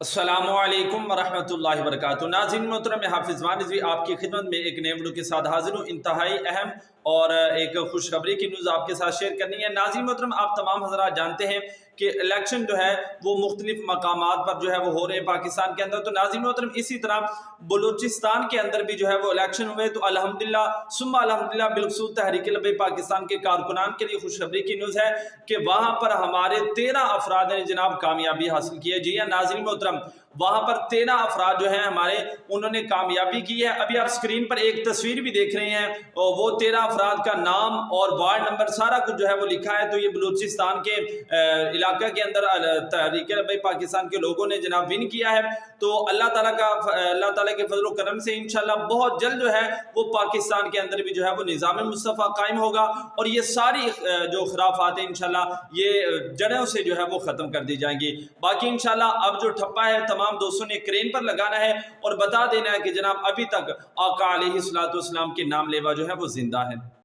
अस्सलामुअलैकुम वरहमतुल्लाहि वबरकातुहू। नाज़रीन मोहतरम, हाफिज़ वानिज़वी आपकी खिदमत में एक नए वीडियो के साथ हाजिर हूँ। इंतहाई अहम और एक खुशखबरी की न्यूज़ आपके साथ शेयर करनी है। नाज़रीन मोहतरम, आप तमाम हज़रात जानते हैं कि इलेक्शन जो है वो मुख्तलिफ मकामात पर जो है वो हो रहे हैं पाकिस्तान के अंदर। तो नाज़रीन मोहतरम, इसी तरह बलूचिस्तान के अंदर भी जो है वो इलेक्शन हुए। तो अल्हम्दुलिल्लाह सुम्मा अल्हम्दुलिल्लाह, बिलखुसूस तहरीक-ए-लब्बैक पाकिस्तान के कारकुनान के लिए खुशखबरी की न्यूज़ है कि वहाँ पर हमारे 13 अफराद ने जनाब कामयाबी हासिल की है। जी हाँ नाज़रीन मोहतरम, वहाँ पर 13 अफराद जो हैं हमारे, उन्होंने कामयाबी की है। अभी आप स्क्रीन पर एक तस्वीर भी देख रहे हैं और वो 13 अफराद का नाम और वार्ड नंबर सारा कुछ जो है वो लिखा है। तो ये बलूचिस्तान के इलाका के अंदर तहरीक-ए-लब्बैक पाकिस्तान के लोगों ने जनाब विन किया है। तो अल्लाह ताला के फजल करम से इंशाल्लाह बहुत जल्द जो है वो पाकिस्तान के अंदर भी जो है वो निज़ाम मुस्तफ़ा कायम होगा और ये सारी जो खुराफात है इंशाल्लाह ये जड़ों से जो है वो ख़त्म कर दी जाएंगी। बाकी इंशाल्लाह अब जो ठप्पा है तमाम दोस्तों ने क्रेन पर लगाना है और बता देना है कि जनाब अभी तक आका अलैहिस्सलातु वस्सलाम के नाम लेवा जो है वो जिंदा है।